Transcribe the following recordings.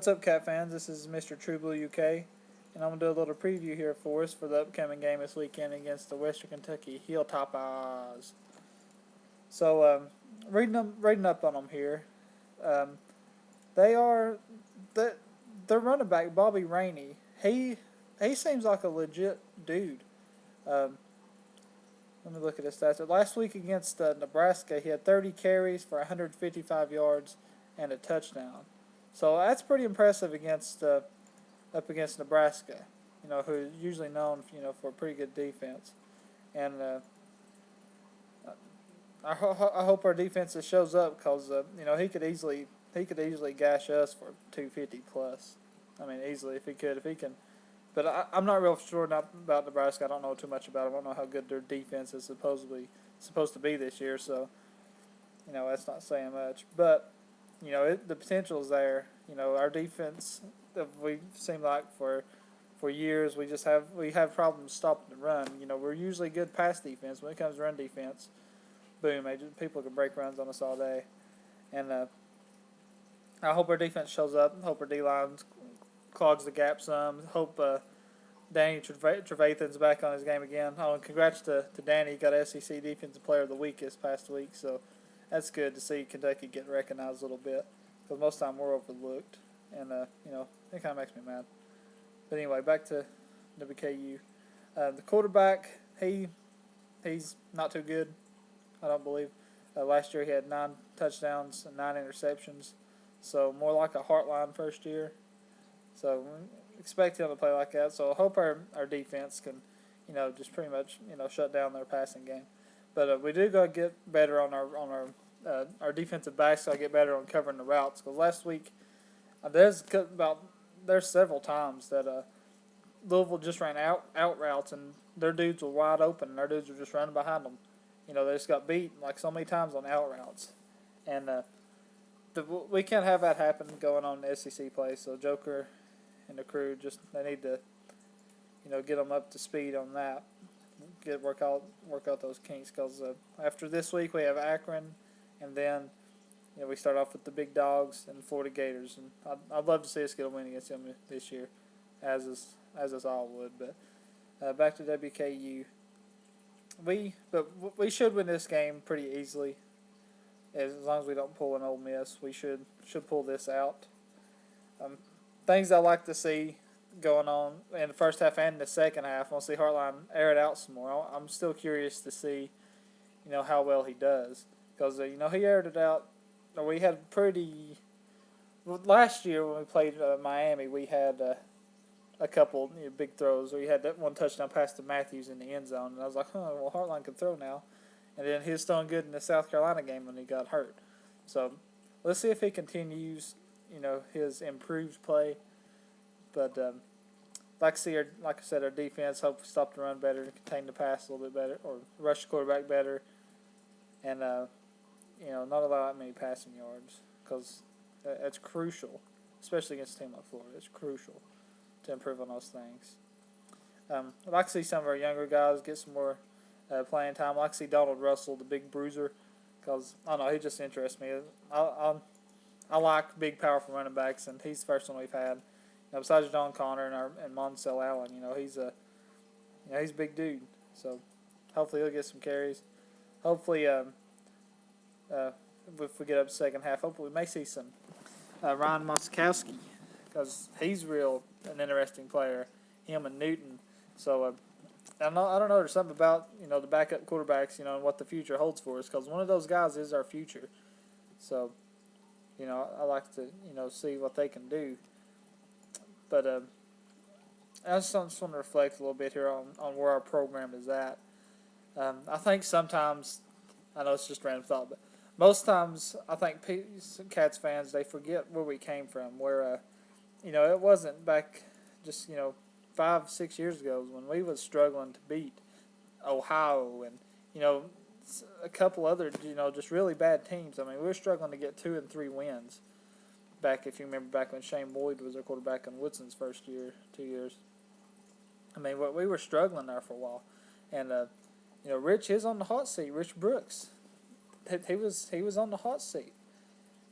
What's up, Cat fans? This is Mr. True Blue UK, and I'm going to do a little preview here for us for the upcoming game this weekend against the Western Kentucky Hilltoppers. So, reading up on them here, um, they are the their running back Bobby Rainey. He seems like a legit dude. Um, Let me look at his stats. Last week against Nebraska, he had 30 carries for 155 yards and a touchdown. So that's pretty impressive against up against Nebraska, who's usually known, for a pretty good defense. And I hope our defense shows up because he could easily gash us for 250 plus. I mean, easily if he can. But I'm not real sure about Nebraska. I don't know too much about them. I don't know how good their defense is supposed to be this year. So that's not saying much. But the potential is there. Our defense, we seem like for years we have problems stopping the run. We're usually good pass defense. When it comes to run defense, boom, people can break runs on us all day. And I hope our defense shows up. Hope our D-line clogs the gap some. Hope Danny Trevathan's back on his game again. Oh, and congrats to Danny. He got SEC Defensive Player of the Week this past week. So that's good to see Kentucky get recognized a little bit. Because most of the time we're overlooked. And, it kind of makes me mad. But anyway, back to WKU. The quarterback, he's not too good, I don't believe. Last year he had 9 touchdowns and 9 interceptions. So more like a Heartline first year. So expect him to play like that. So I hope our defense can, just pretty much, shut down their passing game. But we do got to get better on our defensive backs. Got to get better on covering the routes. Because last week, there's several times that Louisville just ran out routes and their dudes were wide open and their dudes were just running behind them. They just got beat like so many times on out routes, and we can't have that happen going on in the SEC play. So Joker and the crew they need to, get them up to speed on that. Work out those kinks because after this week we have Akron, and then we start off with the big dogs and Florida Gators, and I'd love to see us get a win against them this year, as us all would. But back to WKU, we should win this game pretty easily. As long as we don't pull an Ole Miss, we should pull this out. Things I like to see going on in the first half and the second half. I want to see Heartline air it out some more. I'm still curious to see, how well he does because he aired it out. We had last year when we played Miami, we had a couple big throws. We had that one touchdown pass to Matthews in the end zone, and I was like, well, Heartline can throw now. And then he was throwing good in the South Carolina game when he got hurt. So let's see if he continues, his improved play. But like I said, our defense hope we stop the run better, contain the pass a little bit better, or rush the quarterback better, and not allow that many passing yards because that's crucial, especially against a team like Florida. It's crucial to improve on those things. I'd like to see some of our younger guys get some more playing time. I like to see Donald Russell, the big bruiser, because I don't know, he just interests me. I like big, powerful running backs, and he's the first one we've had. Besides John Connor and Monsell Allen, he's a big dude. So hopefully he'll get some carries. Hopefully, if we get up the second half, hopefully we may see some Ryan Moskowski, because he's an interesting player. Him and Newton. So I don't know. There's something about the backup quarterbacks, and what the future holds for us. Because one of those guys is our future. So I like to see what they can do. But I just want to reflect a little bit here on where our program is at. I think sometimes, I know it's just random thought, but most times I think Cats fans, they forget where we came from. Where it wasn't back just 5-6 years ago when we was struggling to beat Ohio and a couple other just really bad teams. I mean, we were struggling to get 2 and 3 wins back, if you remember, back when Shane Boyd was our quarterback in Woodson's first 2 years. I mean, we were struggling there for a while, and Rich is on the hot seat. Rich Brooks, he was on the hot seat,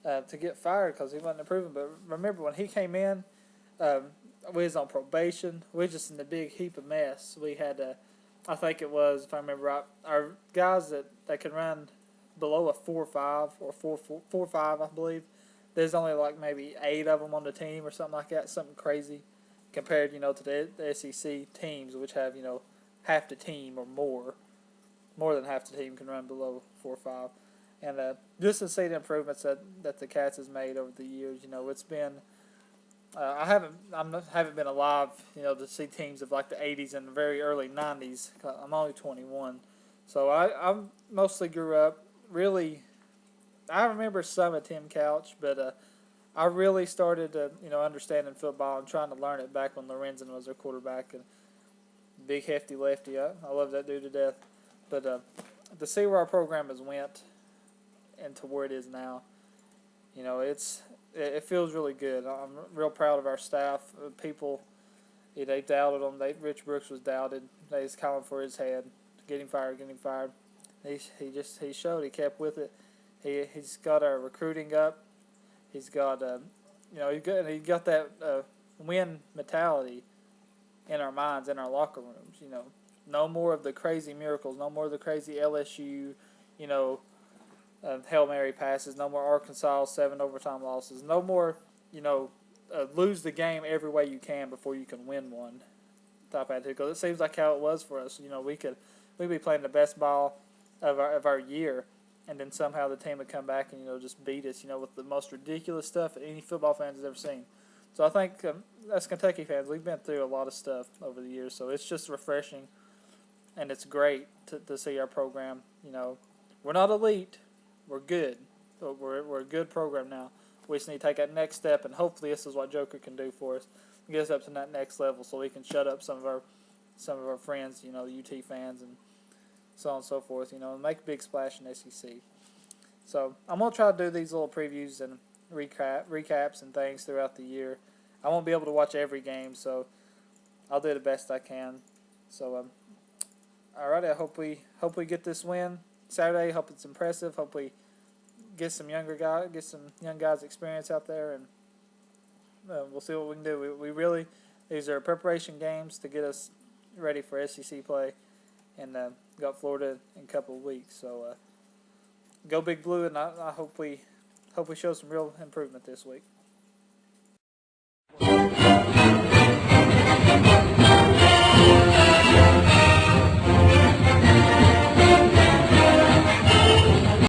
to get fired because he wasn't improving. But remember when he came in, um, we was on probation. We was just in a big heap of mess. We had, I think it was, if I remember right, our guys that could run below a 4.5 or 4.5, I believe. There's only like maybe 8 of them on the team or something like that, something crazy, compared to the SEC teams, which have half the team or more than half the team can run below 4.5. And just to see the improvements that the Cats has made over the years, it's been. Haven't been alive, to see teams of like the '80s and the very early '90s. I'm only 21, so I mostly grew up really. I remember some of Tim Couch, but I really started to understanding football and trying to learn it back when Lorenzen was their quarterback and big hefty lefty. I love that dude to death, but to see where our program has went and to where it is now, it feels really good. I'm real proud of our staff. People, they doubted him. Rich Brooks was doubted. They was calling for his head, getting fired. He showed. He kept with it. He's got our recruiting up. He's got he got that win mentality in our minds, in our locker rooms. No more of the crazy miracles. No more of the crazy LSU. Hail Mary passes. No more Arkansas 7 overtime losses. No more, lose the game every way you can before you can win one type attitude. Because it seems like how it was for us. We'd be playing the best ball of our year, and then somehow the team would come back and just beat us. With the most ridiculous stuff that any football fans has ever seen. So I think as Kentucky fans, we've been through a lot of stuff over the years. So it's just refreshing, and it's great to see our program. We're not elite. We're good. We're a good program now. We just need to take that next step, and hopefully this is what Joker can do for us. Get us up to that next level so we can shut up some of our friends, the UT fans, and so on and so forth, and make a big splash in SEC. So I'm going to try to do these little previews and recaps and things throughout the year. I won't be able to watch every game, so I'll do the best I can. So, all right, I hope we get this win Saturday. Hope it's impressive. Hope we get some young guys experience out there, and we'll see what we can do. We really, these are preparation games to get us ready for SEC play, and got Florida in a couple of weeks. So go Big Blue, and I hope we show some real improvement this week.